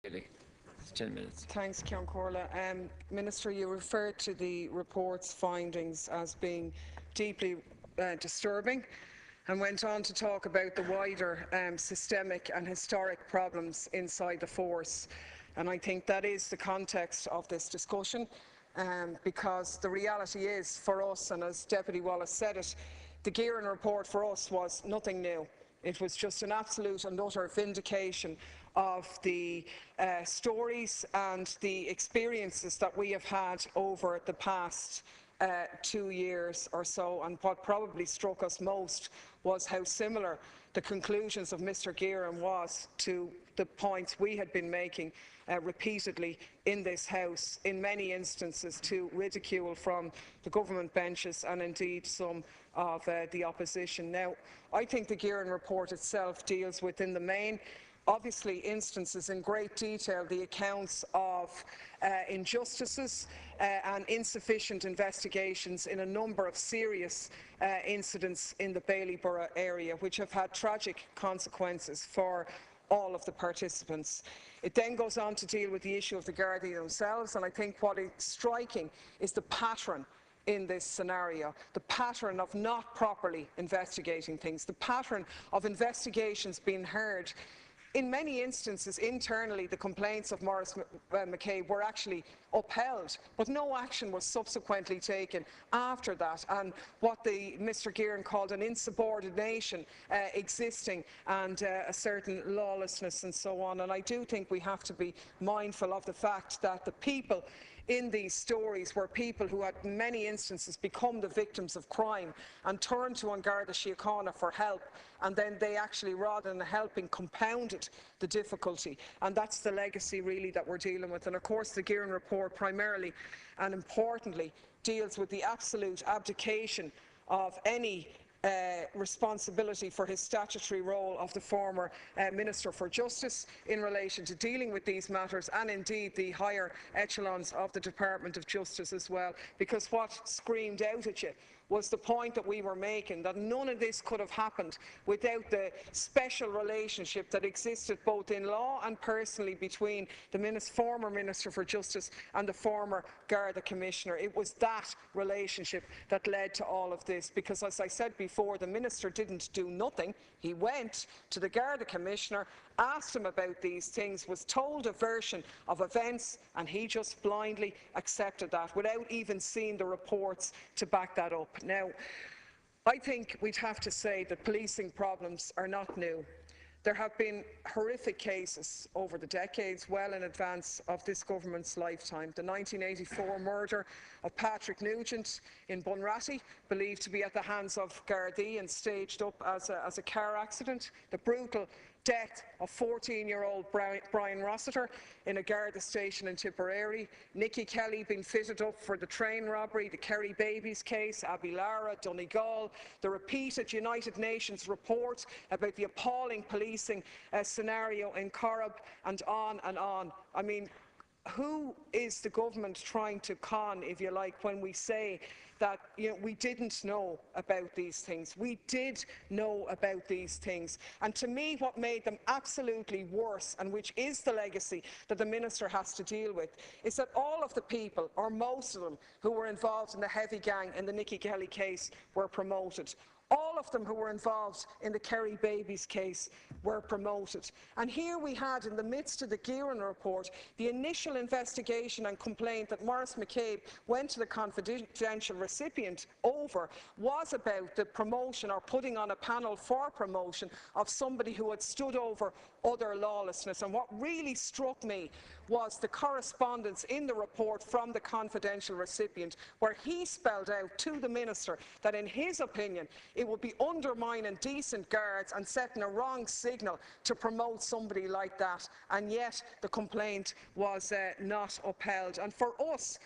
Daly. 10 minutes. Thanks, Ceann Corla. Minister, you referred to the report's findings as being deeply disturbing and went on to talk about the wider systemic and historic problems inside the force. And I think that is the context of this discussion, because the reality is for us, and as Deputy Wallace said it, the Guerin Report for us was nothing new. It was just an absolute and utter vindication of the stories and the experiences that we have had over the past 2 years or so, and what probably struck us most was how similar the conclusions of Mr Guerin was to the points we had been making repeatedly in this House, in many instances to ridicule from the government benches and indeed some of the opposition. Now, I think the Guerin Report itself deals with, in the main, obviously instances in great detail the accounts of injustices and insufficient investigations in a number of serious incidents in the Baileyborough area, which have had tragic consequences for all of the participants. It then goes on to deal with the issue of the Gardaí themselves, and I think what is striking is the pattern in this scenario, the pattern of not properly investigating things, the pattern of investigations being heard. In many instances, internally, the complaints of Maurice McCabe were actually upheld, but no action was subsequently taken after that, and what Mr Guerin called an insubordination existing and a certain lawlessness and so on. And I do think we have to be mindful of the fact that the people in these stories were people who had in many instances become the victims of crime and turned to An Garda Síochana for help, and then they actually, rather than helping, compounded the difficulty. And that's the legacy really that we're dealing with. And of course the Guerin Report primarily and importantly deals with the absolute abdication of any responsibility for his statutory role of the former Minister for Justice in relation to dealing with these matters, and indeed the higher echelons of the Department of Justice as well, because what screamed out at you was the point that we were making, that none of this could have happened without the special relationship that existed both in law and personally between the former Minister for Justice and the former Garda Commissioner. It was that relationship that led to all of this, because as I said before, the Minister didn't do nothing. He went to the Garda Commissioner, asked him about these things, was told a version of events, and he just blindly accepted that without even seeing the reports to back that up. Now, I think we'd have to say that policing problems are not new. There have been horrific cases over the decades, well in advance of this government's lifetime. The 1984 murder of Patrick Nugent in Bunratty, believed to be at the hands of Gardaí and staged up as a car accident. The brutal death of 14-year-old Brian Rossiter in a Garda station in Tipperary. Nicky Kelly being fitted up for the train robbery, the Kerry Babies case, Abilara, Donegal, the repeated United Nations report about the appalling policing scenario in Corrib, and on and on. I mean, who is the government trying to con, if you like, when we say that we didn't know about these things? We did know about these things. And to me, what made them absolutely worse, and which is the legacy that the Minister has to deal with, is that all of the people, or most of them, who were involved in the heavy gang in the Nicky Kelly case were promoted. All of them who were involved in the Kerry Babies case were promoted. And here we had, in the midst of the Guerin Report, the initial investigation and complaint that Maurice McCabe went to the confidential recipient over was about the promotion, or putting on a panel for promotion, of somebody who had stood over other lawlessness. And what really struck me was the correspondence in the report from the confidential recipient, where he spelled out to the Minister that in his opinion it would be undermining decent guards and setting a wrong signal to promote somebody like that, and yet the complaint was not upheld. And for us,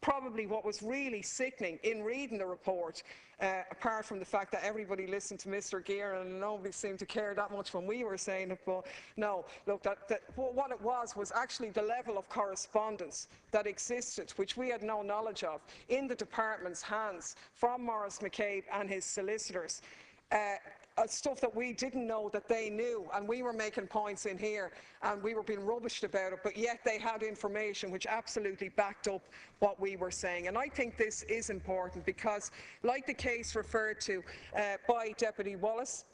probably what was really sickening in reading the report, apart from the fact that everybody listened to Mr Guerin and nobody seemed to care that much when we were saying it, but no, look, what it was actually the level of correspondence that existed, which we had no knowledge of, in the department's hands from Maurice McCabe and his solicitors. stuff that we didn't know that they knew, and we were making points in here and we were being rubbished about it, but yet they had information which absolutely backed up what we were saying. And I think this is important because, like the case referred to by Deputy Wallace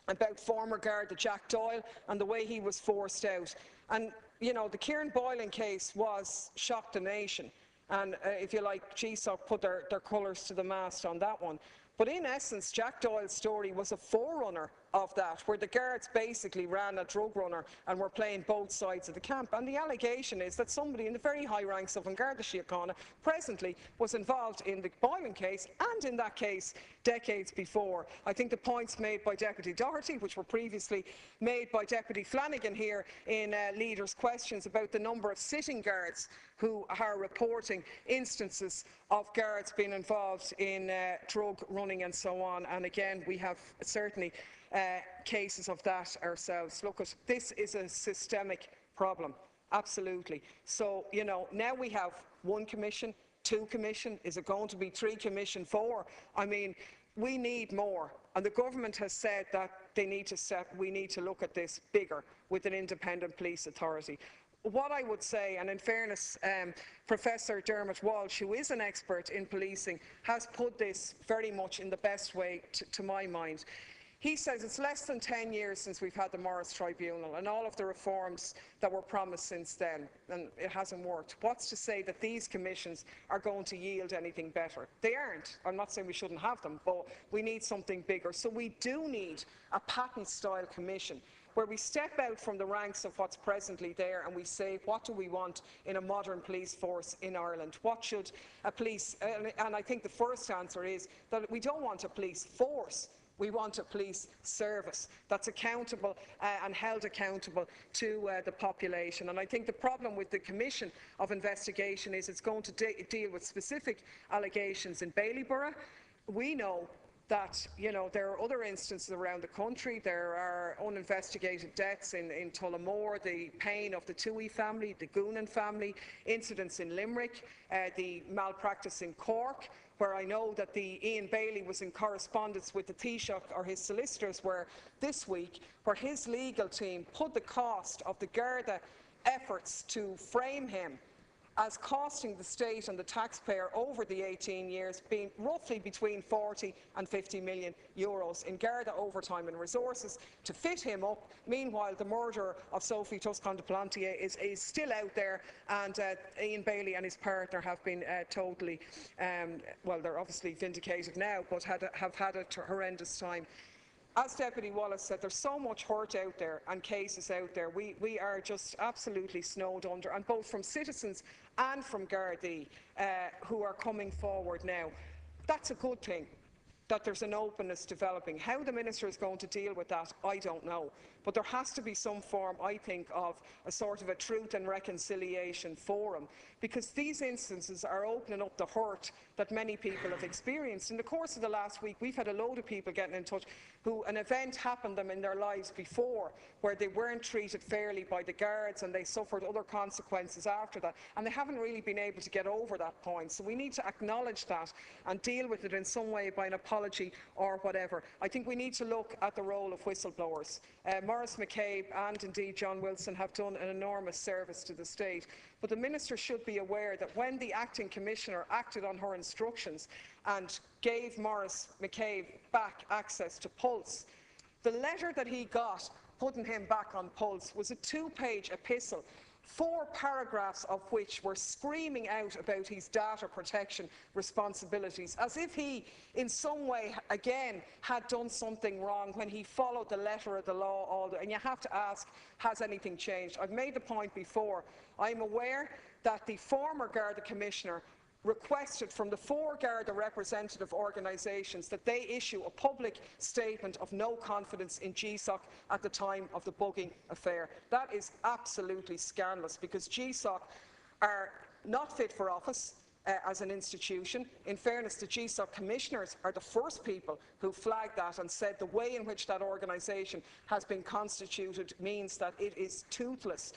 about former Garda Jack Doyle and the way he was forced out, and you know, the Kieran Boylan case was shocked the nation, and if you like, GSOC put their colours to the mast on that one. But in essence, Jack Doyle's story was a forerunner of that, where the guards basically ran a drug runner and were playing both sides of the camp. And the allegation is that somebody in the very high ranks of An Garda Síochana presently was involved in the Boylan case, and in that case decades before. I think the points made by Deputy Doherty, which were previously made by Deputy Flanagan here in Leaders' Questions about the number of sitting guards who are reporting instances of guards being involved in drug running and so on. And again, we have certainly cases of that ourselves. Look, this is a systemic problem, absolutely. So, you know, now we have one commission, two commission. Is it going to be three commission, four? I mean, we need more. And the government has said that we need to look at this bigger with an independent police authority. What I would say, and in fairness, Professor Dermot Walsh, who is an expert in policing, has put this very much in the best way to my mind. He says it's less than 10 years since we've had the Morris Tribunal and all of the reforms that were promised since then, and it hasn't worked. What's to say that these commissions are going to yield anything better? They aren't. I'm not saying we shouldn't have them, but we need something bigger. So we do need a patent-style commission where we step out from the ranks of what's presently there and we say, what do we want in a modern police force in Ireland? What should a police, and I think the first answer is that we don't want a police force. We want a police service that's accountable and held accountable to the population. And I think the problem with the Commission of Investigation is it's going to deal with specific allegations in Baileyborough. We know that, you know, there are other instances around the country. There are uninvestigated deaths in Tullamore, the pain of the Toohey family, the Goonan family, incidents in Limerick, the malpractice in Cork, where I know that the Ian Bailey was in correspondence with the Taoiseach, or his solicitors were this week, where his legal team put the cost of the Garda efforts to frame him as costing the state and the taxpayer over the 18 years being roughly between 40 and 50 million euros in Garda overtime and resources to fit him up. Meanwhile, the murderer of Sophie Toscan de Plantier is still out there, and Ian Bailey and his partner have been totally, well, they're obviously vindicated now, but have had a horrendous time. As Deputy Wallace said, there's so much hurt out there and cases out there. We are just absolutely snowed under, and both from citizens and from Gardaí who are coming forward now. That's a good thing, that there's an openness developing. How the Minister is going to deal with that, I don't know. But there has to be some form, I think, of a sort of a truth and reconciliation forum, because these instances are opening up the hurt that many people have experienced. In the course of the last week, we've had a load of people getting in touch who an event happened to them in their lives before where they weren't treated fairly by the guards and they suffered other consequences after that, and they haven't really been able to get over that point. So we need to acknowledge that and deal with it in some way by an apology or whatever. I think we need to look at the role of whistleblowers. Maurice McCabe and indeed John Wilson have done an enormous service to the state, but the Minister should be aware that when the acting Commissioner acted on her instructions and gave Maurice McCabe back access to Pulse, the letter that he got putting him back on Pulse was a 2-page epistle, 4 paragraphs of which were screaming out about his data protection responsibilities, as if he in some way again had done something wrong when he followed the letter of the law. And you have to ask, has anything changed? I've made the point before. I'm aware that the former Garda Commissioner requested from the 4 Garda representative organisations that they issue a public statement of no confidence in GSOC at the time of the bugging affair. That is absolutely scandalous, because GSOC are not fit for office as an institution. In fairness, the GSOC commissioners are the first people who flagged that and said the way in which that organisation has been constituted means that it is toothless.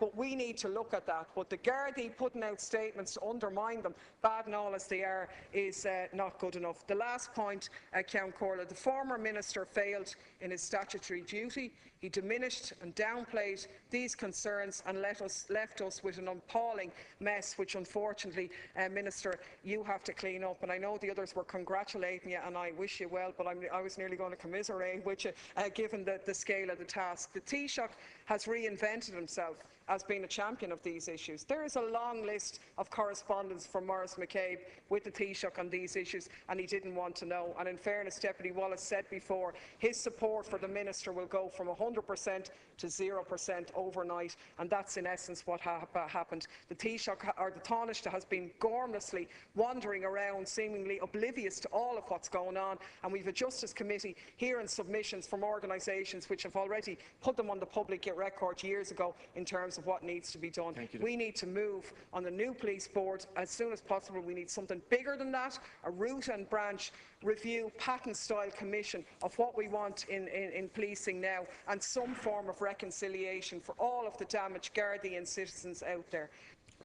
but we need to look at that. But the Gardaí putting out statements to undermine them, bad and all as they are, is not good enough. The last point, Ceann Comhairle, the former minister failed in his statutory duty. He diminished and downplayed these concerns and left us with an appalling mess, which unfortunately, Minister, you have to clean up. And I know the others were congratulating you, and I wish you well, but I was nearly going to commiserate with you, given the scale of the task. The Taoiseach has reinvented himself as being a champion of these issues. There is a long list of correspondence from Maurice McCabe with the Taoiseach on these issues, and he didn't want to know. And in fairness, Deputy Wallace said before, his support for the Minister will go from 100% to 0% overnight, and that's in essence what happened. The Taoiseach, or the Taoiseach, has been gormlessly wandering around, seemingly oblivious to all of what's going on, and we've a Justice Committee hearing submissions from organisations which have already put them on the public record years ago in terms of what needs to be done. We need to move on the new police board as soon as possible. We need something bigger than that, a root and branch review, patent-style commission of what we want in policing now, and some form of reconciliation for all of the damaged Gardaí and citizens out there.